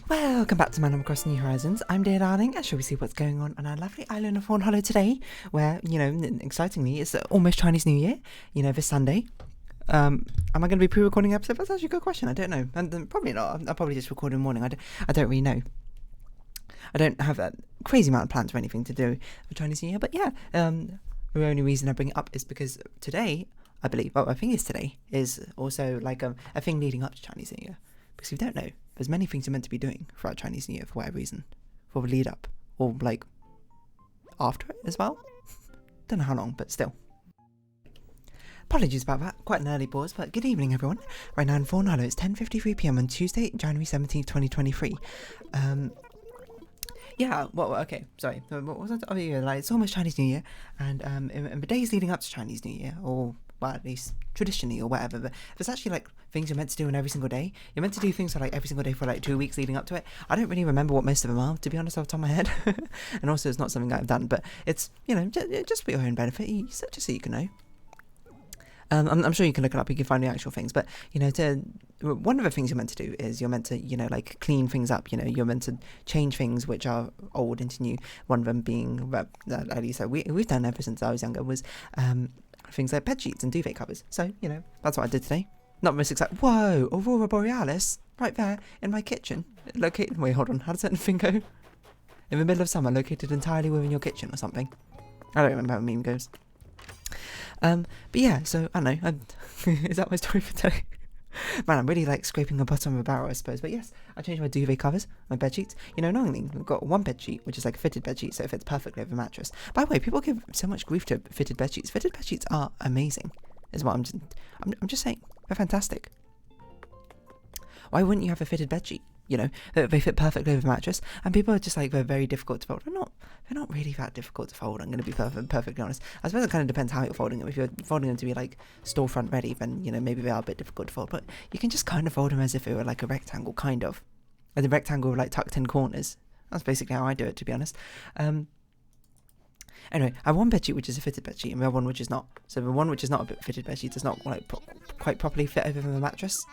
Welcome back to Man Across New Horizons. I'm dear darling, and shall we see what's going on our lovely island of Fawnhollow today, where, excitingly, it's almost Chinese New Year, this Sunday. Am I going to be pre-recording an episode? That's actually a good question. I don't know. And probably not. I'll probably just record in the morning. I don't really know. I don't have a crazy amount of plans or anything to do for Chinese New Year, but yeah, the only reason I bring it up is because today, I believe, well, I think it's today, is also like a thing leading up to Chinese New Year. Because if you don't know, there's many things you're meant to be doing throughout Chinese New Year for whatever reason. For the lead up. Or like after it as well. Don't know how long, but still. Apologies about that. Quite an early pause, but good evening everyone. Right now in Fawnhallow, it's 10:53 PM on Tuesday, January 17th, 2023. Yeah, well, okay, sorry. What was that? Oh, yeah, like, it's almost Chinese New Year, and in the days leading up to Chinese New Year, or well, at least traditionally or whatever, but there's actually like things you're meant to do in every single day. You're meant to do things for like every single day for like 2 weeks leading up to it. I don't really remember what most of them are, to be honest, off the top of my head. And also, it's not something I've done, but it's, just for your own benefit, just so you can know. I'm sure you can look it up, you can find the actual things, but, one of the things you're meant to do is you're meant to, like, clean things up, you're meant to change things which are old into new. One of them being, at least we've done ever since I was younger, was things like bed sheets and duvet covers. So, that's what I did today. Not most exciting. Whoa, Aurora Borealis, right there in my kitchen. Located, wait, hold on, how does that thing go? In the middle of summer, located entirely within your kitchen or something. I don't remember how a meme goes. But yeah, so, I don't know, is that my story for today? Man, I'm really, like, scraping the bottom of the barrel, I suppose, but yes, I changed my duvet covers, my bed sheets. Normally, we've got one bed sheet, which is, like, a fitted bed sheet, so it fits perfectly over the mattress. By the way, people give so much grief to fitted bed sheets. Fitted bed sheets are amazing, is what I'm just saying. They're fantastic. Why wouldn't you have a fitted bed sheet? They fit perfectly over the mattress, and people are just like, they're very difficult to fold. They're not really that difficult to fold, I'm going to be perfectly honest. I suppose it kind of depends how you're folding them. If you're folding them to be like storefront ready, then, maybe they are a bit difficult to fold, but you can just kind of fold them as if it were like a rectangle, kind of. Like a rectangle with like tucked in corners. That's basically how I do it, to be honest. Anyway, I have one bedsheet which is a fitted bedsheet, and the other one which is not. So the one which is not a fitted bedsheet does not like quite properly fit over the mattress.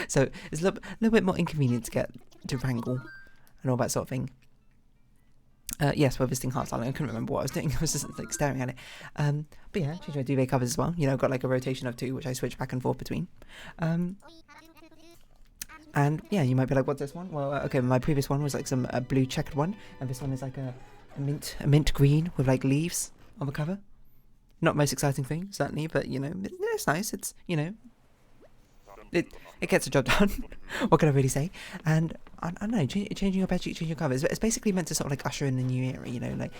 So it's a little bit more inconvenient to wrangle and all that sort of thing. Yes, we're visiting Hearts Island. I couldn't remember what I was doing. I was just like staring at it. But yeah, changed my duvet covers as well. I've got like a rotation of 2, which I switch back and forth between. And yeah, you might be like, what's this one? Well, okay, my previous one was like some blue checkered one, and this one is like a mint green with like leaves on the cover. Not the most exciting thing, certainly, but it's nice. It's it gets the job done. What can I really say? And I don't know, changing your bedsheet, changing your covers. It's basically meant to sort of like usher in the new era. Like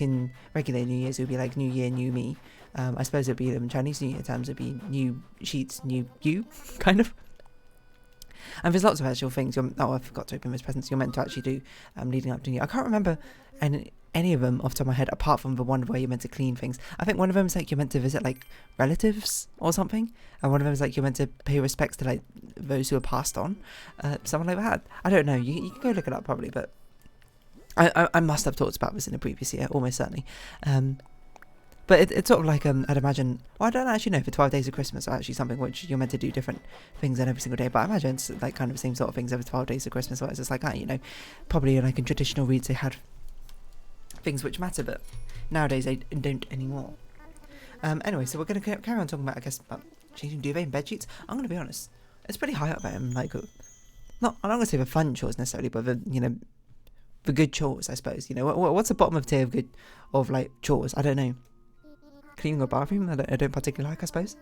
in regular New Year's, it would be like New Year, New Me. I suppose it'd be in Chinese New Year terms, it'd be new sheets, new you, kind of. And there's lots of actual things. I forgot to open those presents. You're meant to actually do leading up to New Year. I can't remember any of them off the top of my head, apart from the one where you're meant to clean things. I think one of them is like you're meant to visit like relatives or something, and one of them is like you're meant to pay respects to like those who are passed on, something like that. I don't know. You can go look it up probably, but I must have talked about this in the previous year, almost certainly. But it's sort of like, I'd imagine, well, I don't actually know if the 12 days of Christmas are actually something which you're meant to do different things on every single day, but I imagine it's like kind of the same sort of things over 12 days of Christmas, where it's just like, probably like in traditional reads they had things which matter, but nowadays they don't anymore. Anyway, so we're going to carry on talking about, I guess, about changing duvet and bed sheets. I'm going to be honest, it's pretty high up there, I'm not going to say the fun chores necessarily, but the good chores, I suppose. What's the bottom of tier of like chores? I don't know. Cleaning a bathroom, I don't particularly like, I suppose.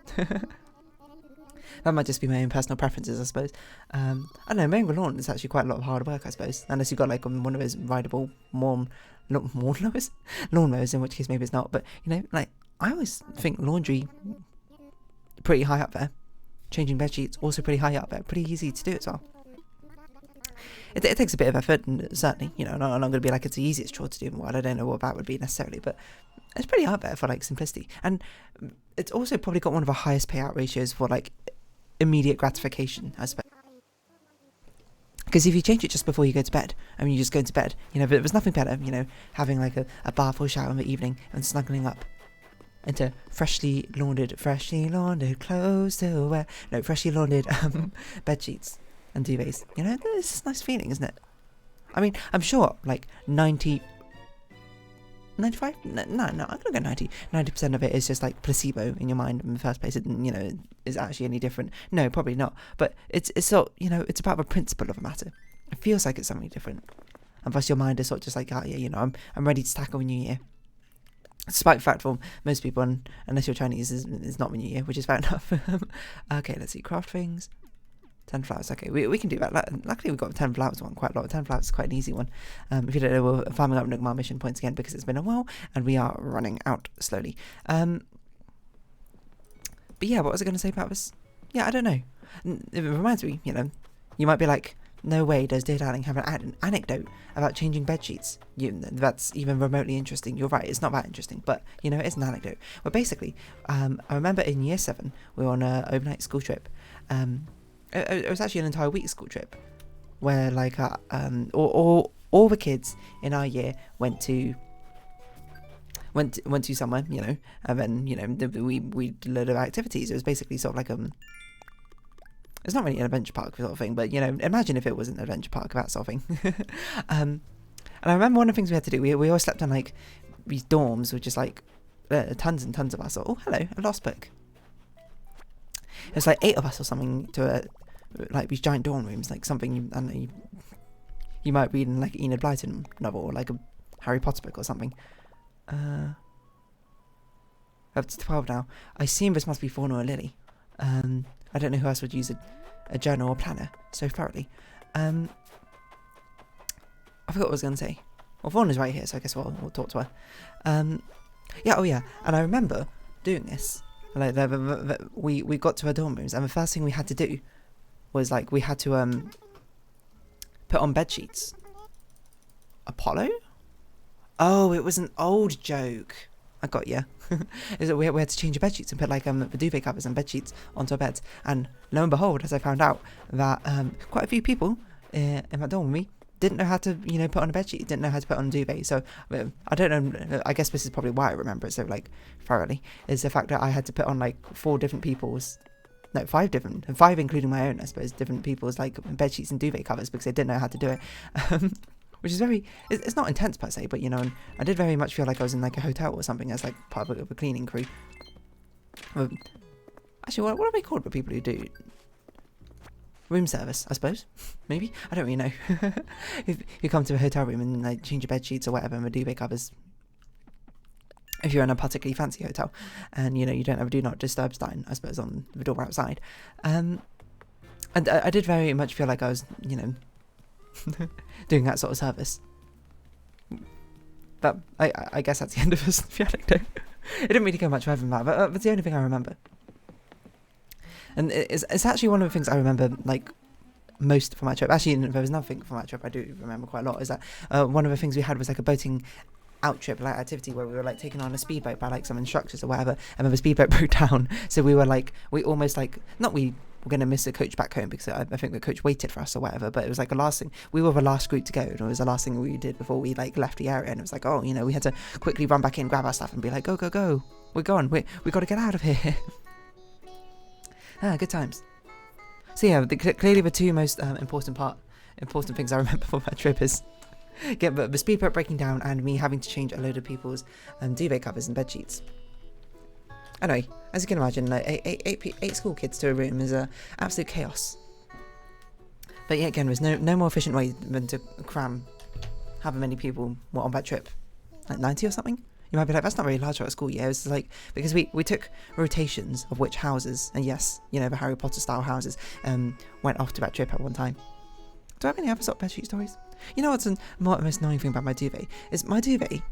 That might just be my own personal preferences, I suppose. I don't know, mowing the lawn is actually quite a lot of hard work, I suppose. Unless you've got like one of those rideable lawnmowers, in which case maybe it's not. But, like, I always think laundry pretty high up there. Changing bed sheets, also pretty high up there. Pretty easy to do as well. It takes a bit of effort, and certainly, I'm not going to be like it's the easiest chore to do in the world. I don't know what that would be necessarily, but it's pretty up there for like simplicity. And it's also probably got one of the highest payout ratios for like immediate gratification, I suppose. Because if you change it just before you go to bed, you just go into bed, there was nothing better, having like a bath or shower in the evening and snuggling up into freshly laundered clothes to wear. No, freshly laundered bed sheets. and duvets. You know, it's a nice feeling, isn't it? I mean, I'm sure like 95? No, I'm gonna go 90% of it is just like placebo in your mind in the first place. It, you know, is actually any different? No, probably not. But it's sort, you know, it's about the principle of a matter. It feels like it's something different. And plus your mind is sort of just like, oh yeah, you know, I'm ready to tackle a new year. Despite the fact for most people, unless you're Chinese, is not the new year, which is fair enough. Okay, let's see, craft things. 10 flowers, okay, we can do that. Luckily we got the 10 flowers one quite a lot. 10 flowers is quite an easy one. If you don't know, we're farming up Nookmar mission points again because it's been a while and we are running out slowly. But yeah, what was I going to say about this? Yeah, I don't know. It reminds me, you know, you might be like, no way does Dear Darling have an anecdote about changing bed sheets. That's even remotely interesting. You're right, it's not that interesting, but you know, it's an anecdote. Well, basically, I remember in year 7 we were on an overnight school trip. It was actually an entire week school trip where like all the kids in our year went to somewhere, you know, and then, you know, we did a load of activities. It was basically sort of like it's not really an adventure park sort of thing, but you know, imagine if it was an adventure park, that sort of thing. And I remember one of the things we had to do, we all slept on like these dorms, which is like tons and tons of us. Oh, hello, a lost book. It was like 8 of us or something to like these giant dorm rooms, like something you might read in like an Enid Blyton novel or like a Harry Potter book or something. Up to 12 now. I assume this must be Fawn or Lily. I don't know who else would use a journal or planner so thoroughly. I forgot what I was going to say. Well, Fawn is right here, so I guess we'll talk to her. Yeah, oh yeah, and I remember doing this. Like we got to our dorm rooms, and the first thing we had to do was like we had to put on bed sheets. Apollo? Oh, it was an old joke. I got you. Is that we had to change the bed sheets and put like the duvet covers and bed sheets onto our beds, and lo and behold, as I found out that quite a few people in that dorm with me didn't know how to, you know, put on a bed sheet, didn't know how to put on a duvet. So I don't know, I guess this is probably why I remember it so like thoroughly, is the fact that I had to put on like 5 including my own, I suppose, different people's like bed sheets and duvet covers because they didn't know how to do it. Which is it's not intense per se, but you know, and I did very much feel like I was in like a hotel or something as like part of a cleaning crew. Actually, what are they called for people who do room service, I suppose? Maybe? I don't really know. If you come to a hotel room and like change your bed sheets or whatever and the duvet covers, if you're in a particularly fancy hotel and you know you don't have a do not disturb sign, I suppose, on the door outside, and I did very much feel like I was, you know, doing that sort of service. But I guess that's the end of this anecdote. It didn't really go much further than that, but that's the only thing I remember. And it's actually one of the things I remember like most from my trip. Actually, there was another thing from my trip I do remember quite a lot, is that one of the things we had was like a boating out trip like activity where we were like taken on a speedboat by like some instructors or whatever, and then the speedboat broke down, so we were like, we almost like, not we were going to miss the coach back home because I think the coach waited for us or whatever, but it was like the last thing, we were the last group to go, and it was the last thing we did before we like left the area, and it was like, oh, you know, we had to quickly run back in, grab our stuff and be like, go, we're gone, we got to get out of here. Good times. So yeah, clearly the two most important things I remember from that trip is the speedboat breaking down and me having to change a load of people's duvet covers and bed sheets. Anyway, as you can imagine, like eight school kids to a room is absolute chaos. But yeah, again, there's no more efficient way than to cram however many people were on that trip, like 90 or something. You might be like, that's not very large for a school year. It's like, because we took rotations of which houses, and yes, you know, the Harry Potter style houses, went off to that trip at one time. Do I have any other sort of bedsheet stories? You know what's the most annoying thing about my duvet? Is my duvet,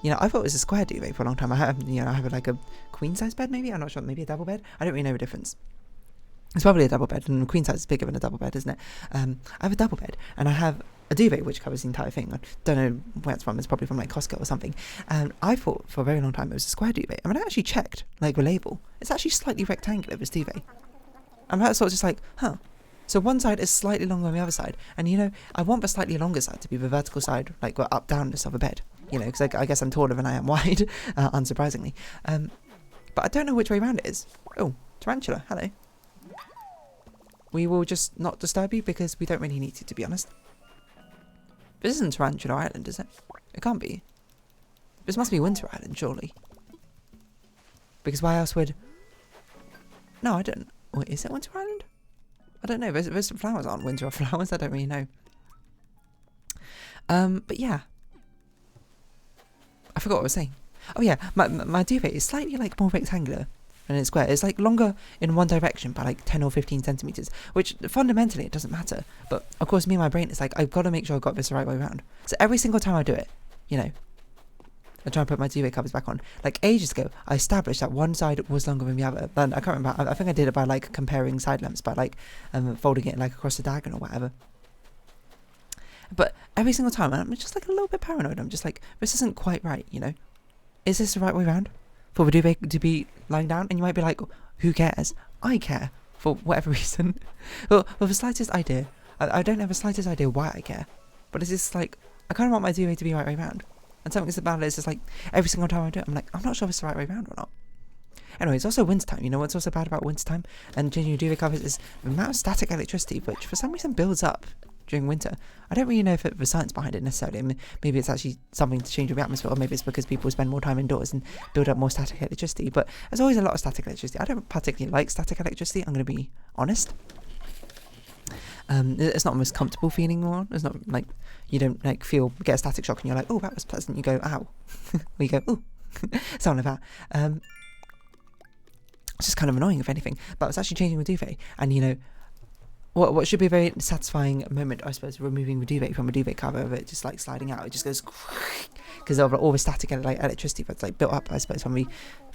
you know, I thought it was a square duvet for a long time. I have like a queen size bed maybe? I'm not sure, maybe a double bed? I don't really know the difference. It's probably a double bed, and a queen size is bigger than a double bed, isn't it? I have a double bed, and I have a duvet which covers the entire thing. I don't know where it's from. It's probably from like Costco or something. And I thought for a very long time it was a square duvet. I mean, I actually checked like the label. It's actually slightly rectangular, this duvet. And that's sort of just like, huh. So one side is slightly longer than the other side, and you know, I want the slightly longer side to be the vertical side, like up down of a bed. You know, because I guess I'm taller than I am wide, unsurprisingly. But I don't know which way around it is. Oh, tarantula, hello. we will just not disturb you because we don't really need to be honest. This isn't Tarantula Island, is it? It can't be. This must be Winter Island, surely. Because why else would... No, I don't... Wait, is it Winter Island? I don't know. Those flowers aren't winter flowers. I don't really know. But yeah. I forgot what I was saying. Oh yeah, my duvet is slightly like more rectangular than it's square. It's like longer in one direction by like 10 or 15 centimeters, which fundamentally it doesn't matter. But of course, me and my brain is like, I've got to make sure I've got this the right way around. So every single time I do it, you know, I try and put my duvet covers back on. Like ages ago, I established that one side was longer than the other. Then I can't remember. I think I did it by like comparing side lengths, by like folding it like across the diagonal or whatever. But every single time, I'm just like a little bit paranoid. I'm just like, this isn't quite right, you know? Is this the right way around for the duvet to be lying down? And you might be like, who cares? I care for whatever reason. Well, with the slightest idea, I don't have the slightest idea why I care. But it's just like, I kind of want my duvet to be the right way around. And something about it is just like, every single time I do it, I'm like, I'm not sure if it's the right way around or not. Anyway, it's also wintertime. You know what's also bad about wintertime and changing your duvet covers is the amount of static electricity, which for some reason builds up during winter. I don't really know if the science behind it necessarily. I mean, maybe it's actually something to change the atmosphere, or maybe it's because people spend more time indoors and build up more static electricity. But there's always a lot of static electricity. I don't particularly like static electricity, I'm going to be honest. It's not the most comfortable feeling one. It's not like you don't like get a static shock and you're like, oh, that was pleasant. You go, ow. Or you go, oh, something like that. It's just kind of annoying if anything. But it's actually changing the duvet, and you know, what should be a very satisfying moment, I suppose, removing the duvet from a duvet cover of it just like sliding out. It just goes because of all the static electricity that's like built up, I suppose, from I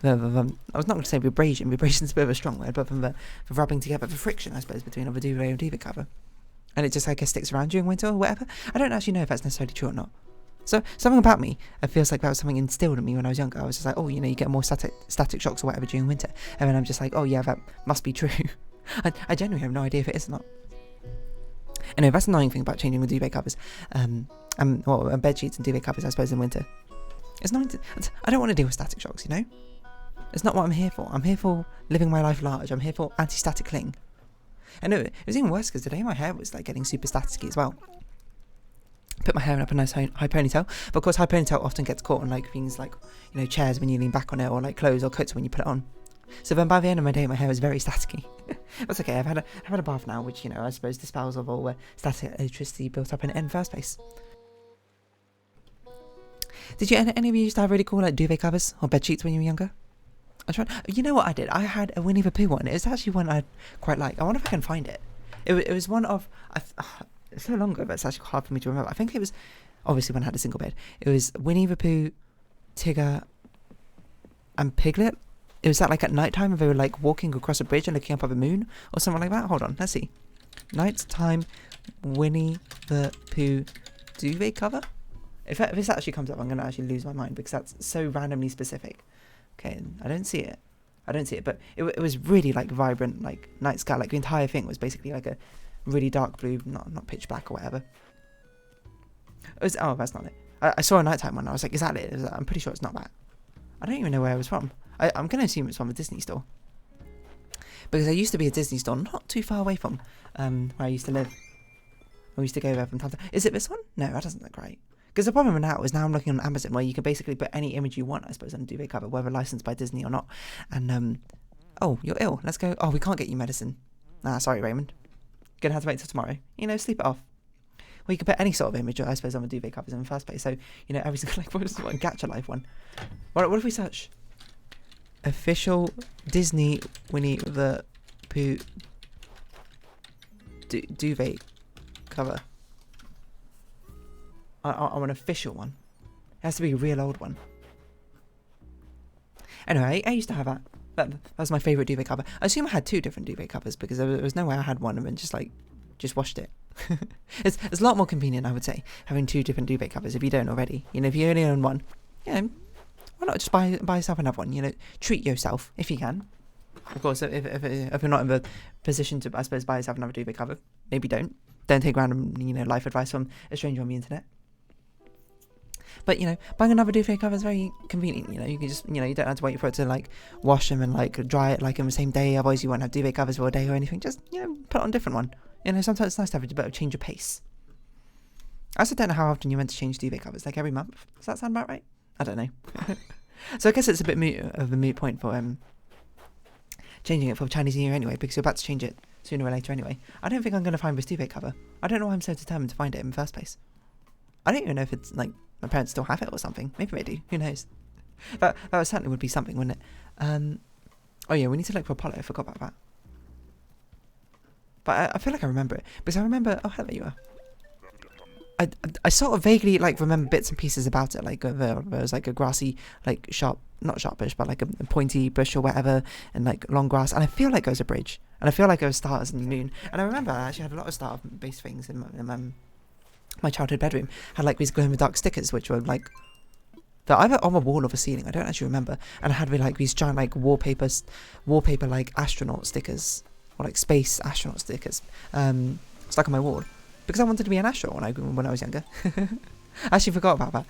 was not going to say vibration. Vibration's a bit of a strong word, but from the rubbing together, the friction, I suppose, between the duvet and duvet cover. And it just, I guess, sticks around during winter or whatever. I don't actually know if that's necessarily true or not. So, something about me, it feels like that was something instilled in me when I was younger. I was just like, oh, you know, you get more static shocks or whatever during winter. And then I'm just like, oh, yeah, that must be true. I genuinely have no idea if it is or not. Anyway, that's the annoying thing about changing the duvet covers. And bed sheets and duvet covers, I suppose, in winter. It's not. I don't want to deal with static shocks, you know? It's not what I'm here for. I'm here for living my life large. I'm here for anti-static cling. And it was even worse because today my hair was like getting super staticky as well. Put my hair in up a nice high ponytail, but of course high ponytail often gets caught on like things like, you know, chairs when you lean back on it, or like clothes or coats when you put it on. So then by the end of my day, my hair was very staticky. That's okay. I've had a bath now, which, you know, I suppose dispels of all the static electricity built up in the first place. Did you any of you used to have really cool like duvet covers or bed sheets when you were younger? You know what I did? I had a Winnie the Pooh one. It was actually one I quite like. I wonder if I can find it. It was one of... it's so long ago, but it's actually hard for me to remember. I think it was... Obviously, when I had a single bed. It was Winnie the Pooh, Tigger, and Piglet. It was that like at night time and they were like walking across a bridge and looking up at the moon or something like that. Hold on, let's see. Nighttime Winnie the Pooh duvet cover? If this actually comes up, I'm going to actually lose my mind because that's so randomly specific. Okay, I don't see it. But it was really like vibrant, like night sky. Like the entire thing was basically like a really dark blue, not pitch black or whatever. Oh, that's not it. I saw a nighttime one. I was like, is that it? I'm pretty sure it's not that. I don't even know where it was from. I'm going to assume it's from a Disney store. Because there used to be a Disney store not too far away from where I used to live. I used to go there from time to time. Is it this one? No, that doesn't look right. Because the problem now is I'm looking on Amazon where you can basically put any image you want, I suppose, on a duvet cover, whether licensed by Disney or not. And, oh, you're ill. Let's go. Oh, we can't get you medicine. Sorry, Raymond. Gonna have to wait till tomorrow. You know, sleep it off. Well, you can put any sort of image, I suppose, on the duvet covers in the first place. So, you know, every single, like, what is one? Gacha Life one. What if we search? Official Disney Winnie the Pooh duvet cover. I want an official one. It has to be a real old one. Anyway, I used to have that. That was my favourite duvet cover. I assume I had two different duvet covers because there was no way I had one and then just washed it. It's a lot more convenient, I would say, having two different duvet covers if you don't already. You know, if you only own one, yeah, why not just buy yourself another one? You know, treat yourself if you can. Of course, if you're not in the position to, I suppose, buy yourself another duvet cover, maybe don't take random, you know, life advice from a stranger on the internet. But, you know, buying another duvet cover is very convenient, you know. You can just, you know, you don't have to wait for it to, like, wash them and, like, dry it, like, in the same day. Otherwise, you won't have duvet covers for a day or anything. Just, you know, put on a different one. You know, sometimes it's nice to have a bit of change of pace. I also don't know how often you're meant to change duvet covers. Like, every month? Does that sound about right? I don't know. So I guess it's a bit of a moot point for changing it for Chinese New Year anyway, because you're about to change it sooner or later anyway. I don't think I'm going to find this duvet cover. I don't know why I'm so determined to find it in the first place. I don't even know if it's, like, my parents still have it or something. Maybe they do. Who knows? That certainly would be something, wouldn't it? Oh yeah, we need to look for Apollo. I forgot about that. But I feel like I remember it. Because I remember... Oh, hello, you are. I sort of vaguely, like, remember bits and pieces about it. Like, there was, like, a grassy, like, not sharp bush, but, like, a pointy bush or whatever. And, like, long grass. And I feel like it was a bridge. And I feel like it was stars and the moon. And I remember I actually had a lot of star-based things in my childhood bedroom. Had, like, these glow-in-the-dark stickers, which were, like... They're either on the wall or the ceiling. I don't actually remember. And I had, like, these giant, like, wallpaper, like, astronaut stickers. Or, like, space astronaut stickers. Stuck on my wall. Because I wanted to be an astronaut when I was younger. I actually forgot about that.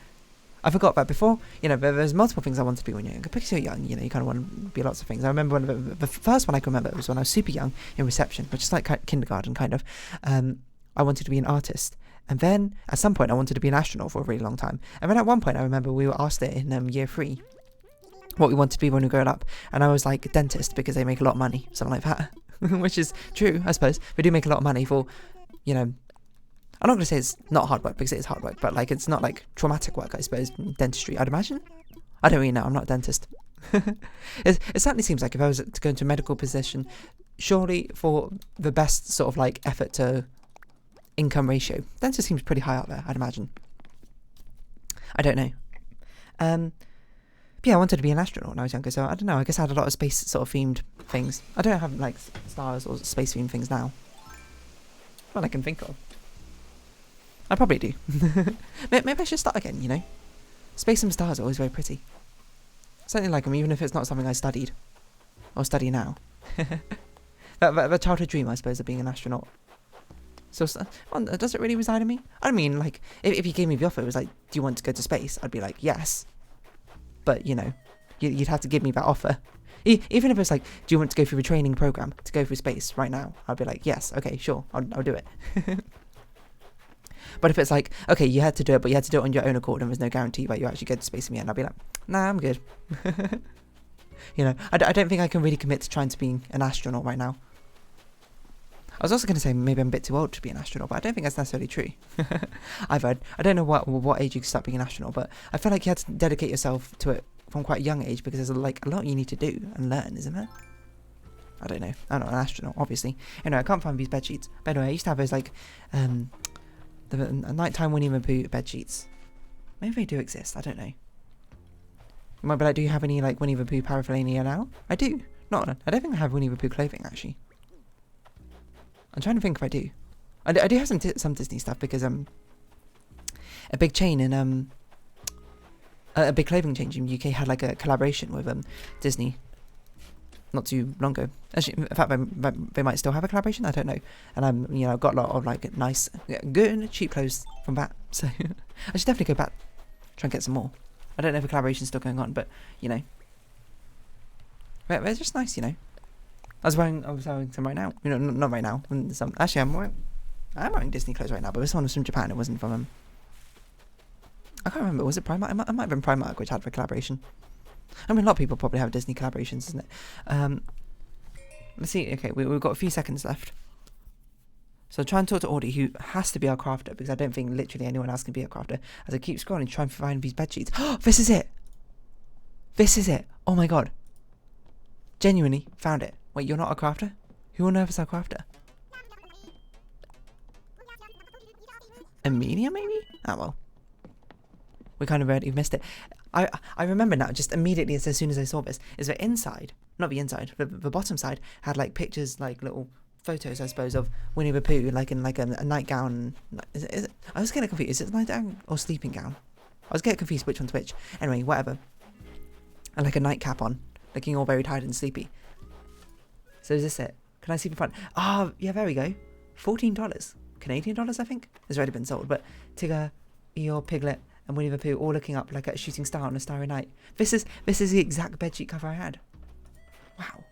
I forgot that before, you know, there's multiple things I wanted to be when you're younger. Because you're young, you know, you kind of want to be lots of things. I remember the first one I can remember was when I was super young in reception, which is like kindergarten, kind of. I wanted to be an artist. And then, at some point, I wanted to be an astronaut for a really long time. And then at one point, I remember we were asked it in year 3, what we wanted to be when we grew up. And I was like, dentist, because they make a lot of money, something like that. Which is true, I suppose. They do make a lot of money for, you know... I'm not going to say it's not hard work, because it is hard work, but, like, it's not, like, traumatic work, I suppose, dentistry, I'd imagine. I don't really know, I'm not a dentist. It certainly seems like if I was to go into a medical position, surely for the best sort of, like, effort to income ratio, dentist seems pretty high up there, I'd imagine. I don't know. But yeah, I wanted to be an astronaut when I was younger, so I don't know, I guess I had a lot of space sort of themed things. I don't have, like, stars or space themed things now. Well, I can think of. I probably do. Maybe I should start again, you know? Space and stars are always very pretty. Certainly like them, even if it's not something I studied. Or study now. that childhood dream, I suppose, of being an astronaut. So, does it really reside in me? I mean, like, if you gave me the offer, it was like, do you want to go to space? I'd be like, yes. But, you know, you'd have to give me that offer. Even if it's like, do you want to go through the training program to go through space right now? I'd be like, yes, okay, sure, I'll do it. But if it's like, okay, you had to do it, but you had to do it on your own accord, and there's no guarantee that you actually get to space in the end, I'll be like, nah, I'm good. You know, I don't think I can really commit to trying to being an astronaut right now. I was also going to say maybe I'm a bit too old to be an astronaut, but I don't think that's necessarily true. I've heard. I don't know what age you can start being an astronaut, but I feel like you had to dedicate yourself to it from quite a young age, because there's like a lot you need to do and learn, isn't there? I don't know. I'm not an astronaut, obviously. Anyway, I can't find these bed sheets. By the way, I used to have those like the nighttime Winnie the Pooh bed sheets. Maybe they do exist. I don't know. You might be like, do you have any like Winnie the Pooh paraphernalia now? I do. I don't think I have Winnie the Pooh clothing actually. I'm trying to think if I do. I do have some Disney stuff, because a big chain in a big clothing chain in the UK had like a collaboration with Disney not too long ago. Actually, in fact, they might still have a collaboration. I don't know. And you know, I've got a lot of like nice, good, cheap clothes from that. So I should definitely go back, try and get some more. I don't know if the collaboration's still going on, but you know, they're just nice, you know. I was wearing some right now. You know, not right now. Actually, I'm wearing Disney clothes right now, but this one was from Japan. It wasn't from I can't remember. Was it Primark? It might have been Primark which had the collaboration. I mean, a lot of people probably have Disney collaborations, isn't it? Let's see. Okay, we've got a few seconds left. So try and talk to Audie, who has to be our crafter, because I don't think literally anyone else can be a crafter. As I keep scrolling, trying to find these bed sheets. Oh, this is it! This is it! Oh my god. Genuinely found it. Wait, you're not a crafter? Who on earth is our crafter? Amelia, maybe? Oh well. We kind of already missed it. I remember now, just immediately as soon as I saw this, is that inside, not the inside, the bottom side, had like pictures, like little photos, I suppose, of Winnie the Pooh, like in like a nightgown. Is it? I was getting confused. Is it nightgown or sleeping gown? I was getting confused which one's which. Anyway, whatever. And like a nightcap on, looking all very tired and sleepy. So is this it? Can I see the front? Ah, yeah, there we go. $14. Canadian dollars, I think. It's already been sold. But Tigger, Eeyore, Piglet, and Winnie the Pooh all looking up like at a shooting star on a starry night. This is the exact bedsheet cover I had. Wow.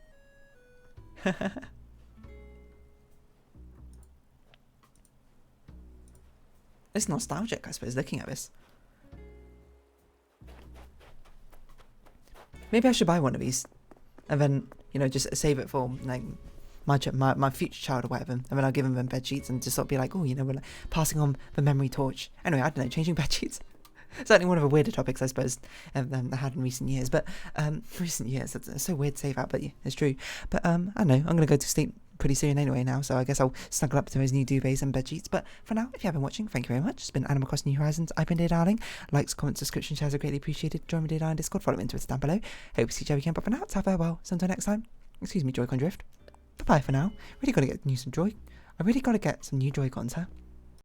It's nostalgic, I suppose, looking at this. Maybe I should buy one of these, and then, you know, just save it for like my future child or whatever, and then I'll give them bed sheets and just sort of be like, oh, you know, we're like passing on the memory torch. Anyway, I don't know, changing bed sheets. Certainly one of the weirder topics, I suppose, I had in recent years. But recent years, it's so weird to say that, but yeah, it's true. But I don't know, I'm gonna go to sleep pretty soon anyway now, so I guess I'll snuggle up to those new duvets and bed sheets. But for now, if you have been watching, thank you very much. It's been Animal Crossing New Horizons. I've been Dear Darling. Likes, comments, subscription, shares are greatly appreciated. Join me Dear Darling Discord, follow me on Twitter down below. Hope to see you again, but for now, it's farewell. So until next time, excuse me, Joy-Con Drift. Bye bye for now. Really gotta get some new Joy-Cons, huh?